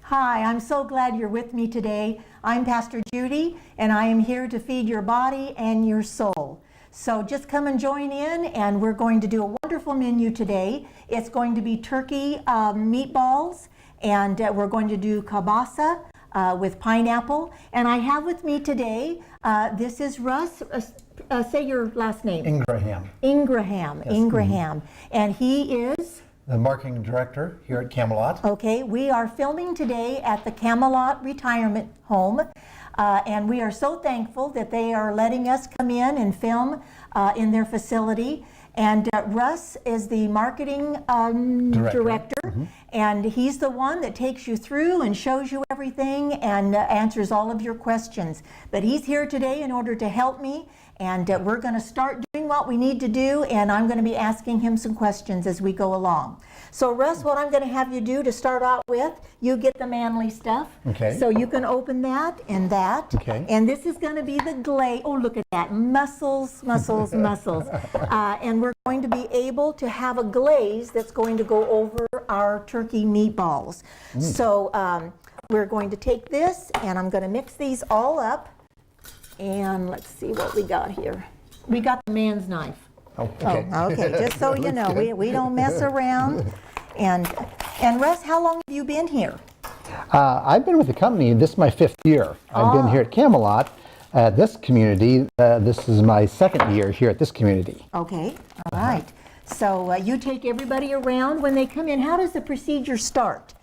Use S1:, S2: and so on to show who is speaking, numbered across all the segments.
S1: Hi, I'm so glad you're with me today. I'm Pastor Judy, and I am here to feed your body and your soul. So just come and join in, and we're going to do a wonderful menu today. It's going to be turkey meatballs, and we're going to do kielbasa with pineapple. And I have with me today, this is Russ. Say your last name.
S2: Ingraham.
S1: Ingraham.
S2: Yes.
S1: Ingraham. And he is?
S2: The marketing director here at Camelot.
S1: Okay, we are filming today at the Camelot Retirement Home, and we are so thankful that they are letting us come in and film in their facility. And Russ is the marketing director, mm-hmm. And he's the one that takes you through and shows you everything and answers all of your questions. But he's here today in order to help me, and we're going to start doing what we need to do, and I'm going to be asking him some questions as we go along. So Russ, what I'm going to have you do to start out with, you get the manly stuff.
S2: Okay.
S1: So you can open that and that.
S2: Okay.
S1: And this is going to be the glaze. Oh, look at that. Muscles, muscles, muscles. And we're going to be able to have a glaze that's going to go over our turkey meatballs. So we're going to take this, and I'm going to mix these all up. And let's see what we got here. We got the man's knife.
S2: Oh, okay.
S1: Oh, okay. Just so you know, we don't mess around. And Russ, how long have you been here?
S2: I've been with the company. This is my 5th year. I've been here at Camelot, at this community. This is my 2nd year here at this community.
S1: Okay. All right. So you take everybody around when they come in. How does the procedure start?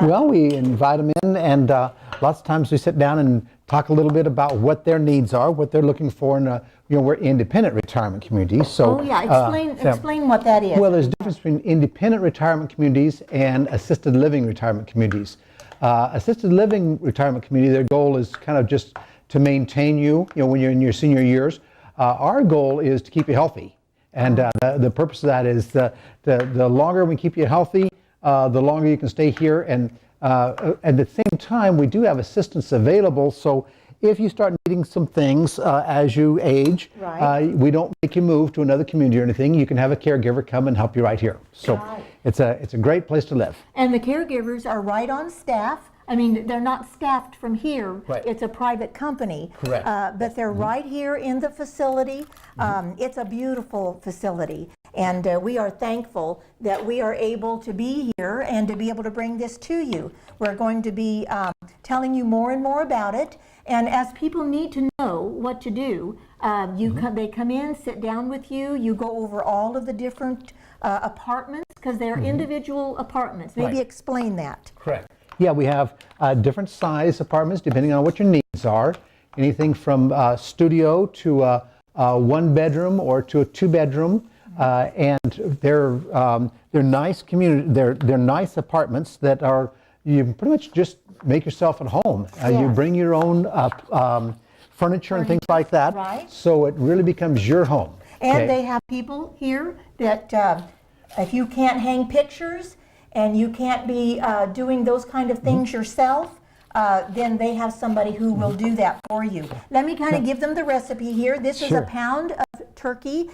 S2: Well, we invite them in, and lots of times we sit down and talk a little bit about what their needs are, what they're looking for in we're independent retirement communities. So,
S1: oh yeah, explain what that is.
S2: Well, there's a difference between independent retirement communities and assisted living retirement communities. Assisted living retirement community, their goal is kind of just to maintain you, when you're in your senior years. Our goal is to keep you healthy, and the purpose of that is the longer we keep you healthy, the longer you can stay here, and at the same time, we do have assistance available. So if you start needing some things as you age, right. We don't make you move to another community or anything. You can have a caregiver come and help you right here. So right. It's a great place to live.
S1: And the caregivers are right on staff. I mean, they're not staffed from here.
S2: Right.
S1: It's a private company.
S2: Correct.
S1: But they're right here in the facility. It's a beautiful facility. And we are thankful that we are able to be here and to be able to bring this to you. We're going to be telling you more and more about it. And as people need to know what to do, they come in, sit down with you. You go over all of the different apartments, because they're individual apartments. Maybe
S2: right.
S1: Explain that.
S2: Correct. Yeah, we have different size apartments depending on what your needs are. Anything from studio to a 1-bedroom or to a 2-bedroom. And they're nice community. They're nice apartments that are, you can pretty much just make yourself at home.
S1: Yes.
S2: You bring your own furniture and things like that.
S1: Right.
S2: So it really becomes your home.
S1: And they have people here that if you can't hang pictures and you can't be doing those kind of things yourself, then they have somebody who will do that for you. Let me kind of give them the recipe here. This is a pound of turkey.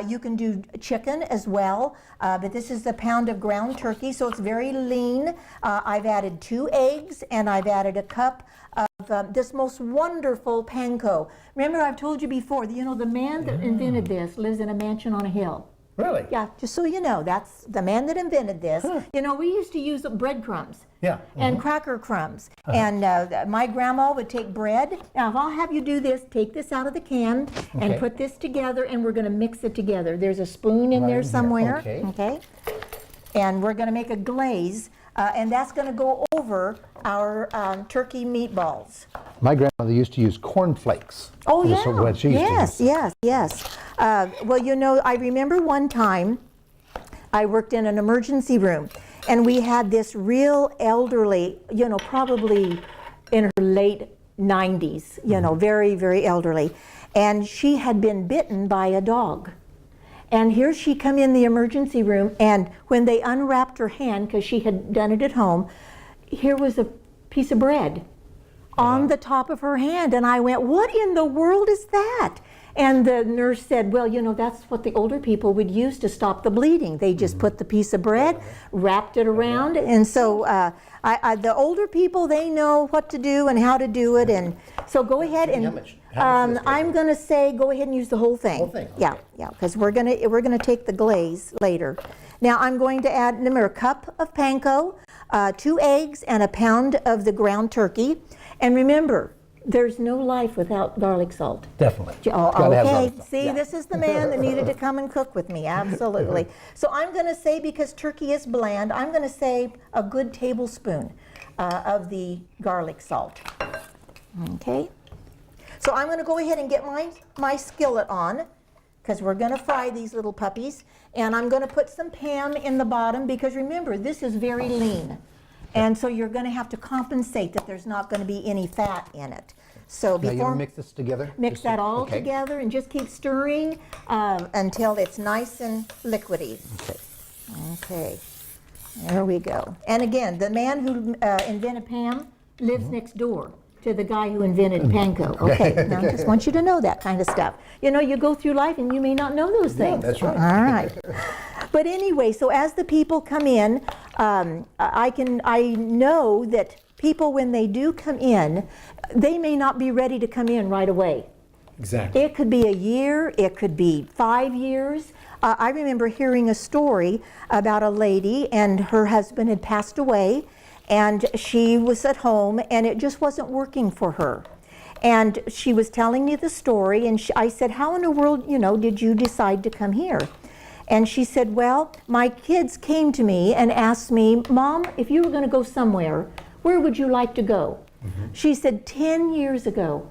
S1: You can do chicken as well, but this is a pound of ground turkey, so it's very lean. I've added 2 eggs, and I've added a cup of this most wonderful panko. Remember, I've told you before, the man that invented this lives in a mansion on a hill.
S2: Really?
S1: Yeah, just so you know, that's the man that invented this. Huh. We used to use breadcrumbs.
S2: Yeah.
S1: And cracker crumbs. And my grandma would take bread. Now, if I'll have you do this, take this out of the can and put this together, and we're going to mix it together. There's a spoon in there somewhere. Okay. And we're going to make a glaze, and that's going to go over our turkey meatballs.
S2: My grandmother used to use corn flakes.
S1: Oh, yeah.
S2: What she used to use.
S1: Yes. Well, I remember one time I worked in an emergency room, and we had this real elderly, probably in her late 90s, very, very elderly. And she had been bitten by a dog. And here she come in the emergency room, and when they unwrapped her hand, because she had done it at home, here was a piece of bread on the top of her hand. And I went, what in the world is that? And the nurse said, well, you know, that's what the older people would use to stop the bleeding. They just put the piece of bread, wrapped it around, and so the older people, they know what to do and how to do it, and so go ahead and,
S3: How much does
S1: I'm gonna say, go ahead and use the whole thing.
S3: Whole thing, okay.
S1: Yeah, because we're gonna take the glaze later. Now I'm going to add, remember, a cup of panko, 2 eggs, and a pound of the ground turkey. And remember, there's no life without garlic salt.
S2: Definitely.
S1: Oh,
S2: Gotta have
S1: okay,
S2: garlic salt.
S1: see,
S2: Yeah.
S1: this is the man that needed to come and cook with me, absolutely. So I'm gonna say, because turkey is bland, I'm gonna say a good tablespoon of the garlic salt. Okay, so I'm gonna go ahead and get my skillet on, because we're gonna fry these little puppies, and I'm gonna put some Pam in the bottom, because remember, this is very lean. And so you're gonna have to compensate that there's not gonna be any fat in it. So
S2: Now you
S1: before,
S2: want to mix this together?
S1: mix
S2: Just-
S1: that all
S2: okay.
S1: together and just keep stirring until it's nice and liquidy. Okay, there we go. And again, the man who invented Pam lives next door to the guy who invented panko. Okay, now I just want you to know that kind of stuff. You know, you go through life and you may not know those things.
S3: that's right.
S1: All right. But anyway, so as the people come in, I know that people, when they do come in, they may not be ready to come in right away.
S3: Exactly.
S1: It could be a year, it could be 5 years. I remember hearing a story about a lady, and her husband had passed away, and she was at home, and it just wasn't working for her. And she was telling me the story, and I said, how in the world, you know, did you decide to come here? And she said, well, my kids came to me and asked me, Mom, if you were going to go somewhere, where would you like to go? She said, 10 years ago,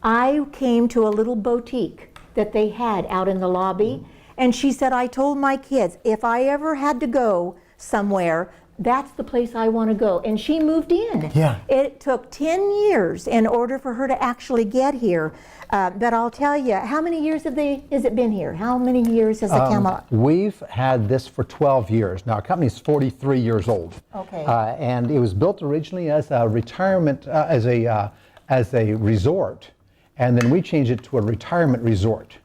S1: I came to a little boutique that they had out in the lobby, and she said, I told my kids, if I ever had to go somewhere, that's the place I want to go. And she moved in.
S2: Yeah.
S1: It took 10 years in order for her to actually get here. But I'll tell you, how many years has it been here? How many years has the Camelot?
S2: We've had this for 12 years. Now, our company's 43 years old.
S1: Okay.
S2: And it was built originally as a retirement, as a resort. And then we changed it to a retirement resort.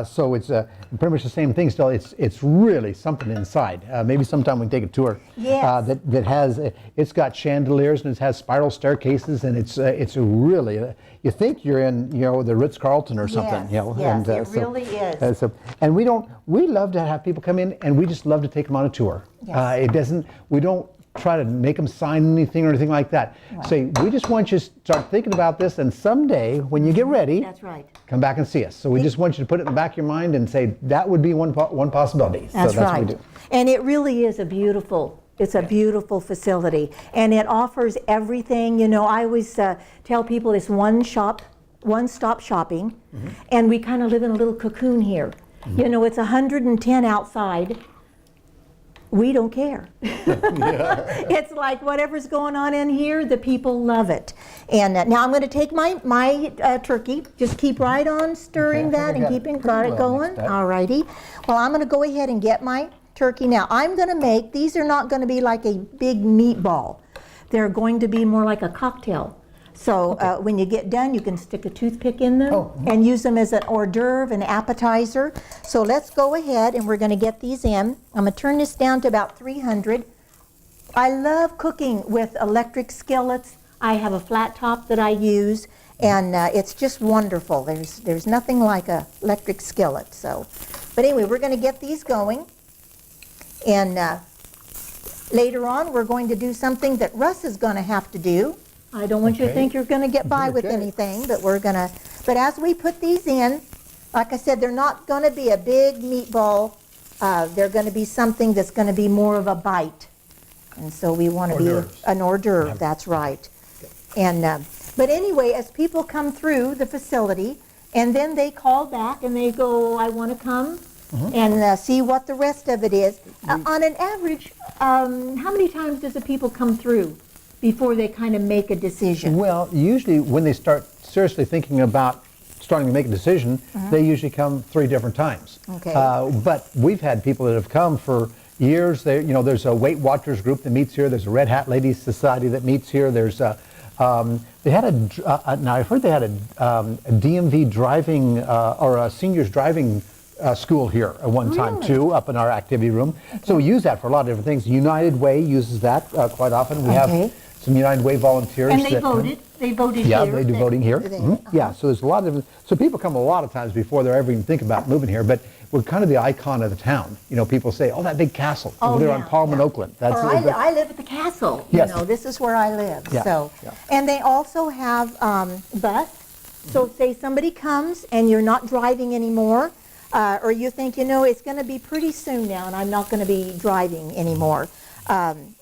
S2: So it's pretty much the same thing still. It's really something inside. Maybe sometime we can take a tour.
S1: Yes.
S2: That has, it's got chandeliers and it has spiral staircases, and it's really, you think you're in, you know, the Ritz-Carlton or something.
S1: Yes,
S2: You know,
S1: yes,
S2: and,
S1: it really is.
S2: And we love to have people come in, and we just love to take them on a tour.
S1: Yes.
S2: We don't try to make them sign anything or anything like that. Say, we just want you to start thinking about this, and someday when you get ready,
S1: That's right.
S2: come back and see us. So we just want you to put it in the back of your mind and say that would be one possibility.
S1: That's
S2: so that's
S1: right.
S2: what we do.
S1: And it really is it's a beautiful facility, and it offers everything. You know, I always tell people it's one-stop shopping, and we kind of live in a little cocoon here. You know, it's 110 outside. We don't care. It's like whatever's going on in here, the people love it. And now I'm going to take my turkey. Just keep right on stirring
S2: Okay, I
S1: that
S2: think
S1: and
S2: I
S1: keeping
S2: got
S1: it
S2: it well
S1: going.
S2: mixed up.
S1: All righty. Well, I'm going to go ahead and get my turkey now. I'm going to make, these are not going to be like a big meatball. They're going to be more like a cocktail. So when you get done, you can stick a toothpick in them and use them as an hors d'oeuvre, an appetizer. So let's go ahead and we're going to get these in. I'm going to turn this down to about 300. I love cooking with electric skillets. I have a flat top that I use, and it's just wonderful. There's nothing like a electric skillet. So, but anyway, we're going to get these going, and later on we're going to do something that Russ is going to have to do. I don't want you to think you're going to get by with anything, but we're going to, but as we put these in, like I said, they're not going to be a big meatball. They're going to be something that's going to be more of a bite. And so we want to be an hors d'oeuvre, that's right. And, but anyway, as people come through the facility, and then they call back and they go, I want to come and see what the rest of it is. On an average, how many times does the people come through before they kind of make a decision?
S2: Well, usually when they start seriously thinking about starting to make a decision, they usually come 3 different times.
S1: Okay.
S2: But we've had people that have come for years. There's a Weight Watchers group that meets here. There's a Red Hat Ladies Society that meets here. There's They had now I've heard they had a DMV driving or a seniors driving school here at one time
S1: Really?
S2: too, up in our activity room. So we use that for a lot of different things. United Way uses that quite often. We
S1: Okay.
S2: have some United Way volunteers.
S1: And they
S2: that come.
S1: voted, they voted
S2: Yeah,
S1: here.
S2: they do voting here. Yeah, so there's a lot of, so people come a lot of times before they're ever even think about moving here, but we're kind of the icon of the town. You know, people say, oh, that big castle over there on Palm and Oakland.
S1: Or I live at the castle,
S2: Yes.
S1: you know, this is where I live,
S2: Yeah,
S1: so.
S2: yeah.
S1: And they also have bus, so say somebody comes and you're not driving anymore, or you think, you know, it's gonna be pretty soon now and I'm not gonna be driving anymore.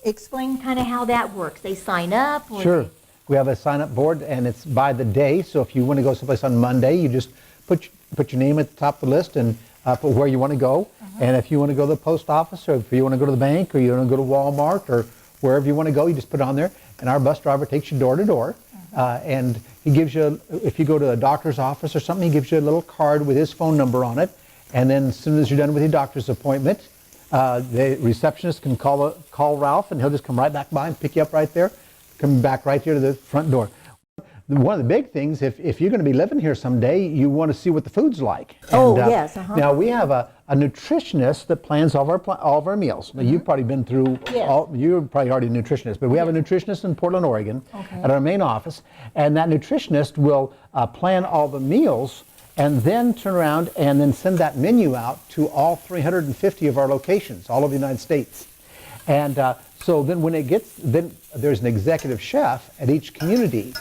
S1: Explain kind of how that works. They sign up? Or
S2: Sure. We have a sign-up board, and it's by the day. So if you want to go someplace on Monday, you just put your name at the top of the list and put where you want to go. And if you want to go to the post office, or if you want to go to the bank, or you want to go to Walmart, or wherever you want to go, you just put it on there. And our bus driver takes you door to door. And he gives you, if you go to a doctor's office or something, he gives you a little card with his phone number on it. And then as soon as you're done with your doctor's appointment, the receptionist can call Ralph, and he'll just come right back by and pick you up right there, come back right here to the front door. One of the big things, if you're going to be living here someday, you want to see what the food's like.
S1: Oh,
S2: And,
S1: yes,
S2: Now we have a nutritionist that plans all of our meals. Now you've probably been through,
S1: Yes.
S2: you're probably already a nutritionist, but we have a nutritionist in Portland, Oregon, at our main office, and that nutritionist will plan all the meals and then turn around and then send that menu out to all 350 of our locations, all over the United States. And so then then there's an executive chef at each community,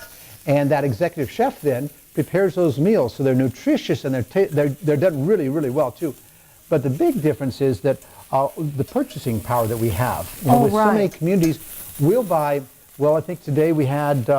S2: and that executive chef then prepares those meals, so they're nutritious and they're done really, really well too. But the big difference is that the purchasing power that we have. You know, with so many communities, we'll buy, well, I think today we had,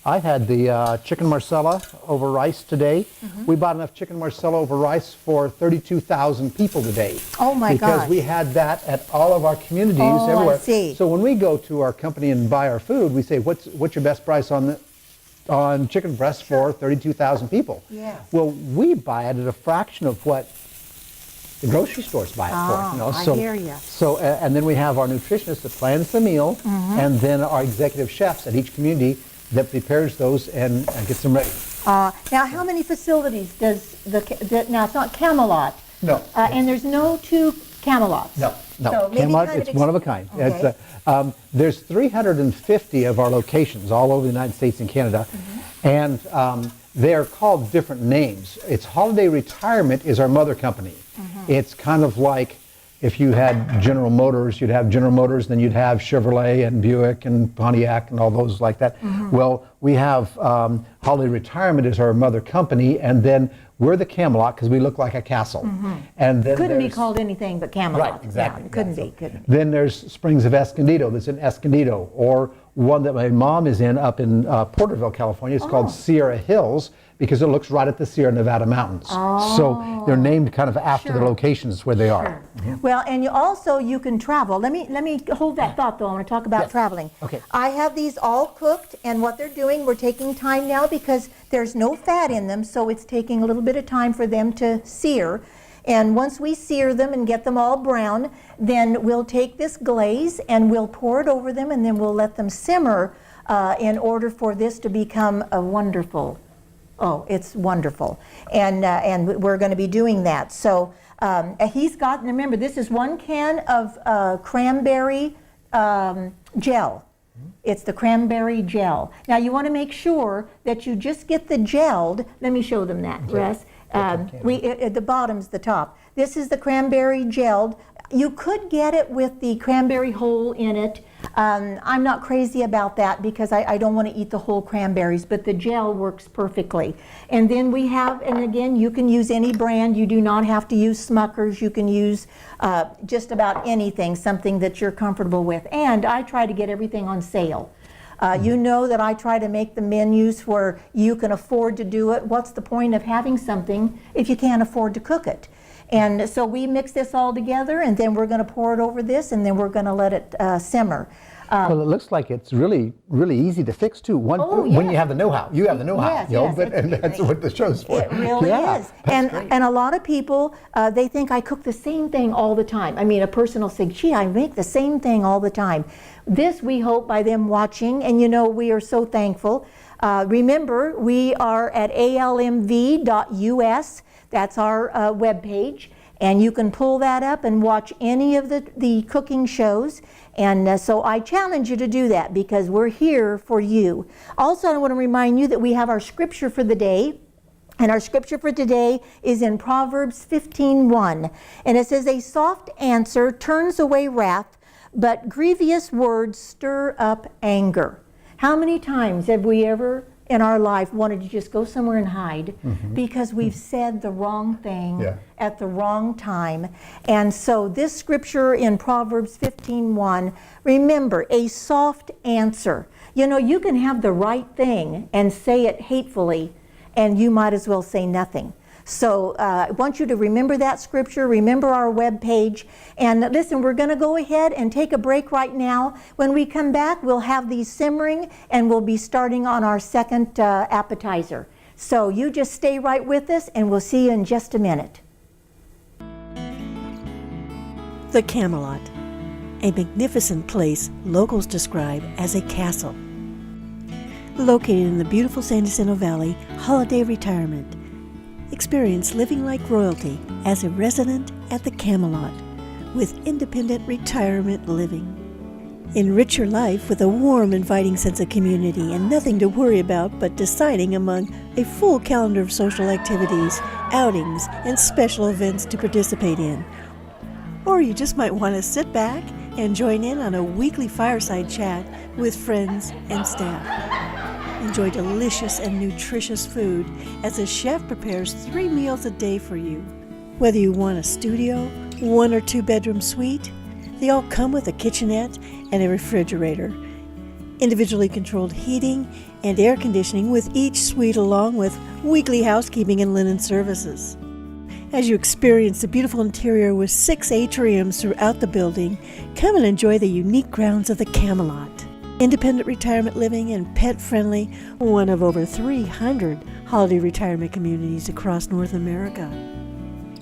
S2: I had the chicken marsala over rice today. We bought enough chicken marsala over rice for 32,000 people today.
S1: Oh my
S2: Because
S1: gosh.
S2: we had that at all of our communities everywhere.
S1: I see.
S2: So when we go to our company and buy our food, we say, what's your best price on chicken breasts for 32,000 people?
S1: Yes.
S2: Well, we buy it at a fraction of what the grocery stores buy it for. You know?
S1: I hear ya.
S2: So, and then we have our nutritionist that plans the meal, and then our executive chefs at each community that prepares those and gets them ready.
S1: Now, how many facilities does now it's not Camelot.
S2: No.
S1: And there's no two Camelots.
S2: No.
S1: So maybe
S2: Camelot,
S1: kind of
S2: it's one of a kind.
S1: Okay.
S2: It's, there's 350 of our locations all over the United States and Canada, and they're called different names. It's Holiday Retirement is our mother company. It's kind of like if you had General Motors, you'd have General Motors, then you'd have Chevrolet and Buick and Pontiac and all those like that. Well, we have Holiday Retirement is our mother company, and then we're the Camelot because we look like a castle. And then
S1: Couldn't be
S2: there's-
S1: called anything but Camelot.
S2: Right, exactly.
S1: Yeah, couldn't
S2: Yeah,
S1: be.
S2: Then there's Springs of Escondido that's in Escondido, or one that my mom is in up in Porterville, California. It's called Sierra Hills because it looks right at the Sierra Nevada mountains. So they're named kind of after the locations where they are.
S1: Well, and you can travel. Let me hold that thought though. I want to talk about
S2: Yes.
S1: traveling.
S2: Okay.
S1: I have these all cooked, and what they're doing, we're taking time now because there's no fat in them, so it's taking a little bit of time for them to sear. And once we sear them and get them all brown, then we'll take this glaze and we'll pour it over them, and then we'll let them simmer in order for this to become a wonderful. Oh, it's wonderful. And we're going to be doing that. So he's got, and remember, this is 1 can of cranberry gel. It's the cranberry gel. Now you want to make sure that you just get the gelled. Let me show them that, Russ. At the bottom's the top. This is the cranberry gelled. You could get it with the cranberry hole in it. I'm not crazy about that because I don't want to eat the whole cranberries, but the gel works perfectly. And then we have, and again, you can use any brand. You do not have to use Smucker's. You can use just about anything, something that you're comfortable with. And I try to get everything on sale. You know that I try to make the menus where you can afford to do it. What's the point of having something if you can't afford to cook it? And so we mix this all together, and then we're going to pour it over this, and then we're going to let it simmer.
S2: Well, it looks like it's really, really easy to fix too. When
S1: yes.
S2: you have the know-how, you have the know-how.
S1: Yes,
S2: you know,
S1: yes,
S2: and that's what the show's for.
S1: It really
S2: Yeah,
S1: is.
S2: that's great.
S1: And a lot of people, they think I cook the same thing all the time. I mean, a person will say, gee, I make the same thing all the time. This, we hope, by them watching, and you know, we are so thankful. Remember, we are at almv.us. That's our webpage. And you can pull that up and watch any of the cooking shows. And so I challenge you to do that because we're here for you. Also, I want to remind you that we have our scripture for the day. And our scripture for today is in Proverbs 15:1. And it says, a soft answer turns away wrath, but grievous words stir up anger. How many times have we ever in our life wanted to just go somewhere and hide because we've said the wrong thing at the wrong time? And so this scripture in Proverbs 15:1, remember, a soft answer. You know, you can have the right thing and say it hatefully, and you might as well say nothing. So I want you to remember that scripture, remember our webpage, and listen, we're going to go ahead and take a break right now. When we come back, we'll have these simmering, and we'll be starting on our second appetizer. So you just stay right with us, and we'll see you in just a minute.
S4: The Camelot, a magnificent place locals describe as a castle. Located in the beautiful San Jacinto Valley, holiday retirement. Experience living like royalty as a resident at the Camelot with independent retirement living. Enrich your life with a warm, inviting sense of community and nothing to worry about but deciding among a full calendar of social activities, outings, and special events to participate in. Or you just might want to sit back and join in on a weekly fireside chat with friends and staff. Enjoy delicious and nutritious food as a chef prepares 3 meals a day for you. Whether you want a studio, 1 or 2 bedroom suite, they all come with a kitchenette and a refrigerator. Individually controlled heating and air conditioning with each suite, along with weekly housekeeping and linen services. As you experience the beautiful interior with 6 atriums throughout the building, come and enjoy the unique grounds of the Camelot. Independent retirement living and pet-friendly, one of over 300 holiday retirement communities across North America.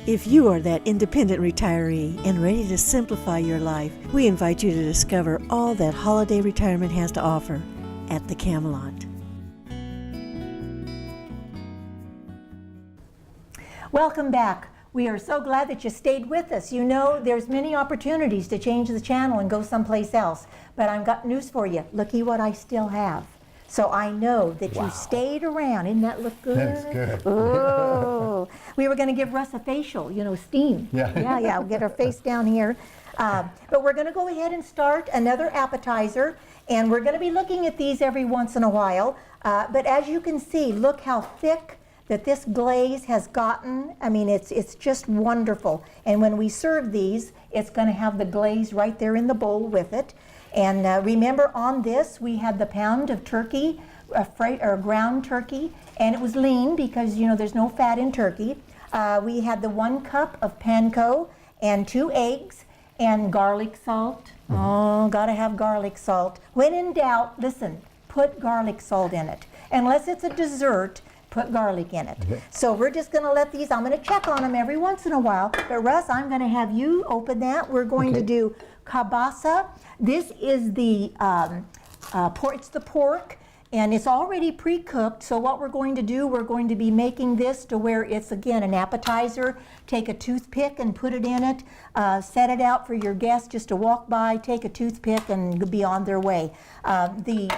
S4: If you are that independent retiree and ready to simplify your life, we invite you to discover all that holiday retirement has to offer at the Camelot.
S1: Welcome back. We are so glad that you stayed with us. You know, there's many opportunities to change the channel and go someplace else. But I've got news for you. Looky what I still have. So I know that you stayed around. Isn't that look good?
S2: That's good.
S1: Oh, we were going to give Russ a facial, you know, steam. Yeah. We'll get her face down here. But we're going to go ahead and start another appetizer. And we're going to be looking at these every once in a while. But as you can see, look how thick that this glaze has gotten. I mean, it's just wonderful. And when we serve these, it's going to have the glaze right there in the bowl with it. And remember, on this, we had the pound of turkey, ground turkey, and it was lean because, you know, there's no fat in turkey. We had the 1 cup of panko and 2 eggs and garlic salt. Oh, gotta have garlic salt. When in doubt, listen, put garlic salt in it. Unless it's a dessert, put garlic in it. So we're just going to let these, I'm going to check on them every once in a while. But Russ, I'm going to have you open that. We're going to do kielbasa. This is the it's the pork, and it's already pre-cooked. So what we're going to do, we're going to be making this to where it's, again, an appetizer. Take a toothpick and put it in it. Set it out for your guests just to walk by, take a toothpick, and be on their way. The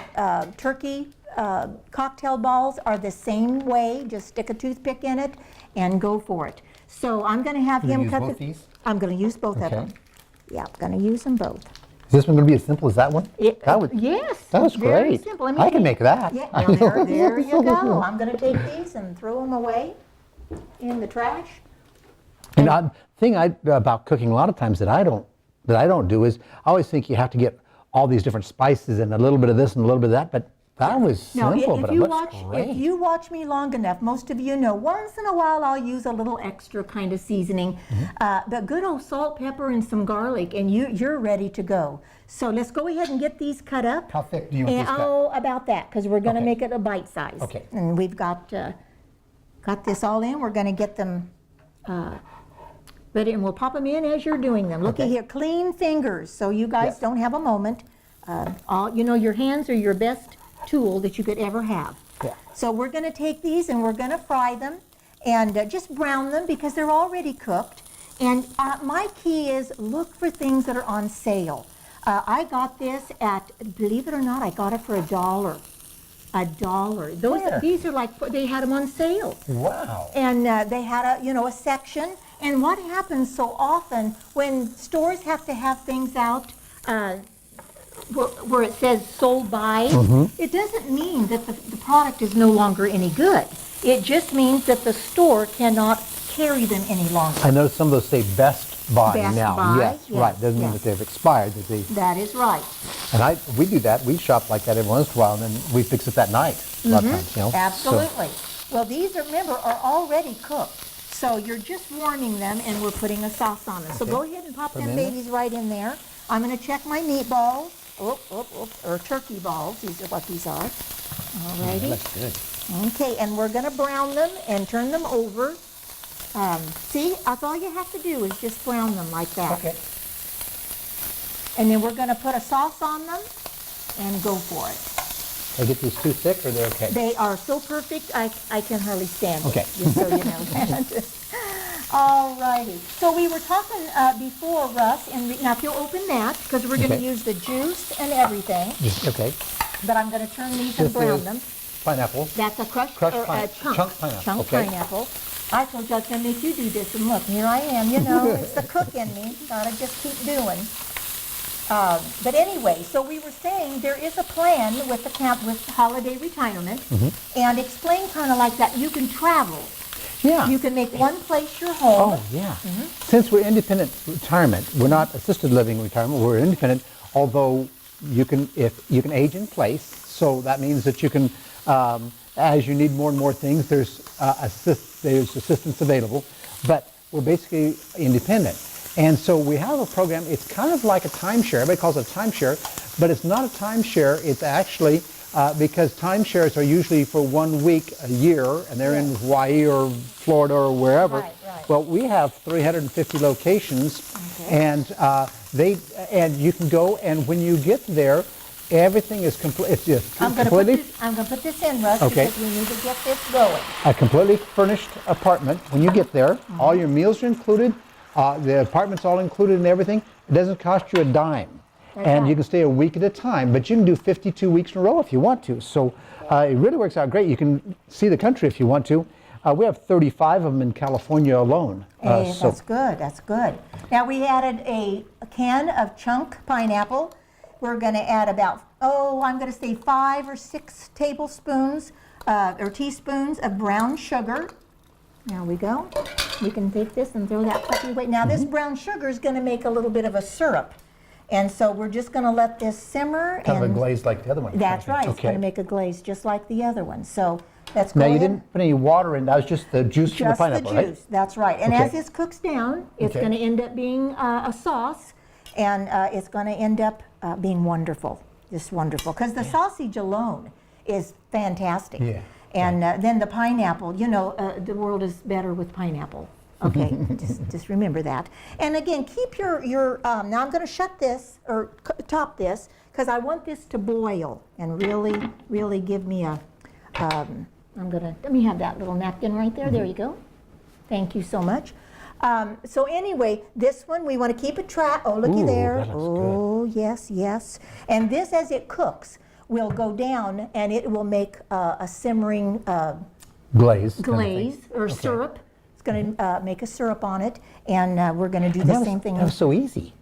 S1: turkey cocktail balls are the same way. Just stick a toothpick in it and go for it. So I'm going to have him cut
S2: both these?
S1: I'm going to use both of them. Yeah, I'm going to use them both.
S2: Is this one going to be as simple as that one?
S1: Yes,
S2: That was
S1: very
S2: great.
S1: simple.
S2: I can make that.
S1: Yeah, well, there you go. I'm going to take these and throw them away in the trash.
S2: And the thing about cooking a lot of times that I don't do is I always think you have to get all these different spices and a little bit of this and a little bit of that, but That was
S1: No,
S2: simple,
S1: if
S2: but it
S1: you
S2: looks
S1: watch,
S2: great.
S1: if you watch me long enough, most of you know, once in a while I'll use a little extra kind of seasoning, but good old salt, pepper, and some garlic, and you're ready to go. So let's go ahead and get these cut up.
S2: How thick do you want
S1: And
S2: these cut?
S1: oh, about that, because we're going to
S2: Okay.
S1: make it a bite size.
S2: Okay.
S1: And we've got this all in. We're going to get them ready, and we'll pop them in as you're doing them. Looky
S2: Okay.
S1: here, clean fingers, so you guys
S2: Yes.
S1: don't have a moment. Your hands are your best tool that you could ever have.
S2: Yeah.
S1: So we're going to take these and we're going to fry them and just brown them because they're already cooked. And my key is look for things that are on sale. I got this at, believe it or not, I got it for $1. $1.
S2: Where?
S1: These are like, they had them on sale.
S2: Wow.
S1: And they had a section. And what happens so often when stores have to have things out where it says sold by, it doesn't mean that the product is no longer any good. It just means that the store cannot carry them any longer.
S2: I noticed some of those say Best Buy
S1: Best
S2: now.
S1: Buy,
S2: Yes,
S1: yes,
S2: right. Doesn't mean
S1: yes.
S2: that they've expired. That they,
S1: That is right.
S2: and we do that. We shop like that every once in a while, and then we fix it that night. A lot of times, you know. So-
S1: Absolutely. Well, these remember, are already cooked. So you're just warming them and we're putting a sauce on them. So
S2: Okay.
S1: go ahead and pop
S2: Put
S1: them
S2: 'em in there.
S1: babies right in there. I'm going to check my meatballs. Or turkey balls. These are what these are. All righty.
S2: That's good.
S1: Okay, and we're going to brown them and turn them over. See, that's all you have to do is just brown them like that.
S2: Okay.
S1: And then we're going to put a sauce on them and go for it.
S2: I get these too thick, or they're okay?
S1: They are so perfect, I can hardly stand it.
S2: Okay.
S1: Just so you know that. All righty. So we were talking before, Russ, and now if you'll open that, because we're going to
S2: Okay.
S1: use the juice and everything,
S2: Okay.
S1: but I'm going to turn these and
S2: This
S1: brown
S2: is
S1: them.
S2: Pineapple.
S1: That's a crushed
S2: Crushed
S1: or a
S2: pine-
S1: chunk.
S2: chunk pineapple,
S1: Chunk
S2: okay.
S1: pineapple. I told you I was going to make you do this, and look, here I am. You know, it's the cook in me. Gotta just keep doing. But anyway, so we were saying there is a plan with the camp with holiday retirement, and explain kind of like that. You can travel.
S2: Yeah.
S1: You can make one place your home.
S2: Oh, yeah. Since we're independent retirement, we're not assisted living retirement, we're independent, although you can age in place, so that means that you can, as you need more and more things, there's assistance available, but we're basically independent. And so we have a program, it's kind of like a timeshare, everybody calls it a timeshare, but it's not a timeshare, it's actually, because timeshares are usually for 1 week a year, and they're in Hawaii or Florida or wherever.
S1: Right, right.
S2: Well, we have 350 locations, and you can go, and when you get there, everything is complete. It's just
S1: I'm going
S2: completely
S1: to put this in, Russ,
S2: Okay.
S1: because we need to get this going.
S2: a completely furnished apartment. When you get there, all your meals are included. The apartment's all included and everything. It doesn't cost you a dime.
S1: That's
S2: And
S1: right.
S2: you can stay a week at a time, but you can do 52 weeks in a row if you want to. So it really works out great. You can see the country if you want to. We have 35 of them in California alone.
S1: Hey,
S2: So
S1: that's good, that's good. Now we added a can of chunk pineapple. We're going to add about, I'm going to say 5 or 6 tablespoons or teaspoons of brown sugar. There we go. We can take this and throw that puppy away. Now this brown sugar is going to make a little bit of a syrup. And so we're just going to let this simmer.
S2: kind of a
S1: and
S2: glaze like the other one.
S1: That's right. It's going to
S2: Okay.
S1: make a glaze just like the other one. So let's go
S2: Now you
S1: ahead.
S2: didn't put any water in. That was just the juice from the
S1: Just the
S2: pineapple,
S1: juice,
S2: right?
S1: that's right. And
S2: Okay.
S1: as this cooks down, it's
S2: Okay.
S1: going to end up being a sauce, and it's going to end up being wonderful, just wonderful. Because the sausage alone is fantastic.
S2: Yeah.
S1: And then the pineapple, the world is better with pineapple. Okay, just remember that. And again, keep your now I'm going to shut this, or top this, because I want this to boil and really, really give me a, let me have that little napkin right there. There you go. Thank you so much. So anyway, this one, we want to keep it looky
S2: Ooh,
S1: there.
S2: that looks good.
S1: Oh, yes, yes. And this, as it cooks, will go down, and it will make a simmering
S2: Glaze.
S1: glaze or syrup. It's going to make a syrup on it, and we're going to do
S2: And
S1: the same thing.
S2: That was so easy.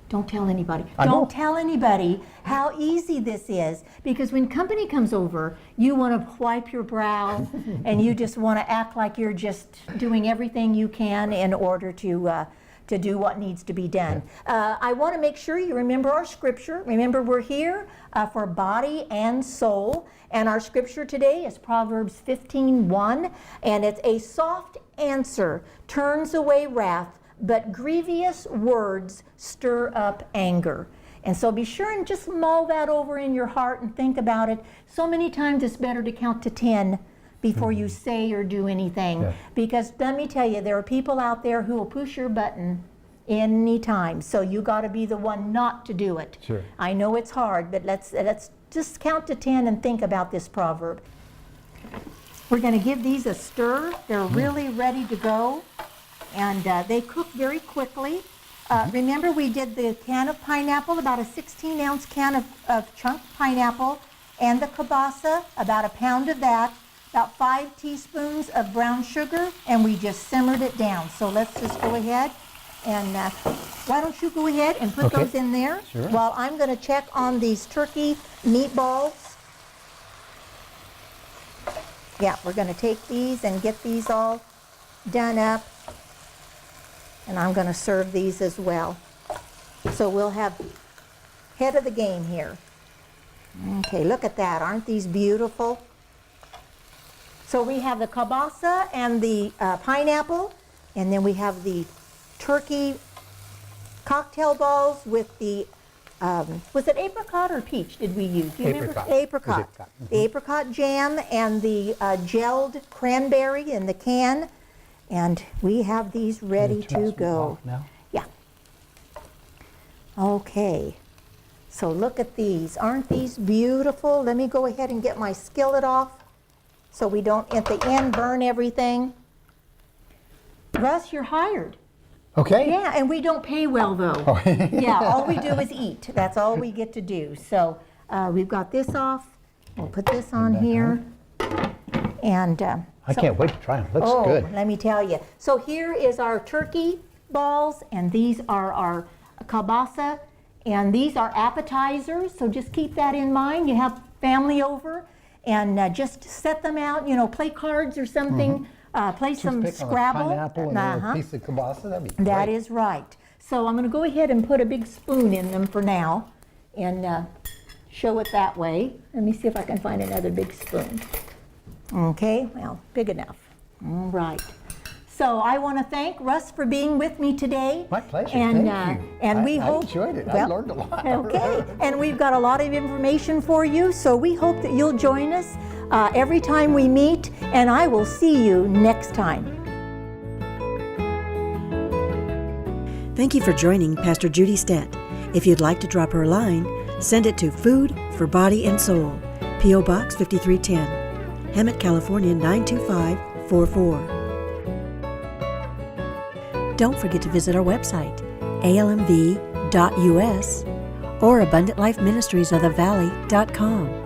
S1: Don't tell anybody.
S2: I know.
S1: Don't tell anybody how easy this is, because when company comes over, you want to wipe your brow and you just want to act like you're just doing everything you can in order to to do what needs to be done. I want to make sure you remember our scripture. Remember, we're here for body and soul, and our scripture today is Proverbs 15:1, and it's a soft answer turns away wrath, but grievous words stir up anger. And so be sure and just mull that over in your heart and think about it. So many times it's better to count to 10 before you say or do anything.
S2: Yeah.
S1: Because let me tell you, there are people out there who will push your button anytime. So you got to be the one not to do it.
S2: Sure.
S1: I know it's hard, but let's just count to 10 and think about this proverb. We're going to give these a stir. They're really ready to go, and they cook very quickly. Remember, we did the can of pineapple, about a 16-ounce can of chunk pineapple, and the kielbasa, about a pound of that, about 5 teaspoons of brown sugar, and we just simmered it down. So let's just go ahead and why don't you go ahead and put those in there
S2: Sure.
S1: while I'm going to check on these turkey meatballs. Yeah, we're going to take these and get these all done up. And I'm going to serve these as well. So we'll have head of the game here. Okay, look at that. Aren't these beautiful? So we have the kielbasa and the pineapple, and then we have the turkey cocktail balls with the, was it apricot or peach did we use? Do you remember?
S2: Apricot.
S1: Apricot.
S2: It was apricot.
S1: The apricot jam and the gelled cranberry in the can. And we have these ready to go.
S2: Now?
S1: Yeah. Okay. So look at these. Aren't these beautiful? Let me go ahead and get my skillet off so we don't, at the end, burn everything. Russ, you're hired.
S2: Okay.
S1: Yeah, and we don't pay well, though. Yeah, all we do is eat. That's all we get to do. So we've got this off. We'll put this on here. And
S2: I can't wait to try them. Looks good.
S1: Let me tell you. So here is our turkey balls, and these are our kielbasa, and these are appetizers. So just keep that in mind. You have family over, and just set them out. You know, play cards or something. Play some
S2: Toothpick on a
S1: Scrabble.
S2: pineapple and a little piece of kielbasa. That'd be great.
S1: That is right. So I'm going to go ahead and put a big spoon in them for now, and show it that way. Let me see if I can find another big spoon. Okay, well, big enough. All right. So I want to thank Russ for being with me today.
S2: My pleasure.
S1: And,
S2: Thank you.
S1: And we
S2: I
S1: hope
S2: enjoyed it. I learned a lot.
S1: Okay, and we've got a lot of information for you, so we hope that you'll join us every time we meet, and I will see you next time.
S4: Thank you for joining Pastor Judy Stett. If you'd like to drop her a line, send it to Food for Body and Soul, P.O. Box 5310. Hemet, California 92544. Don't forget to visit our website, almv.us or abundantlifeministriesofthevalley.com.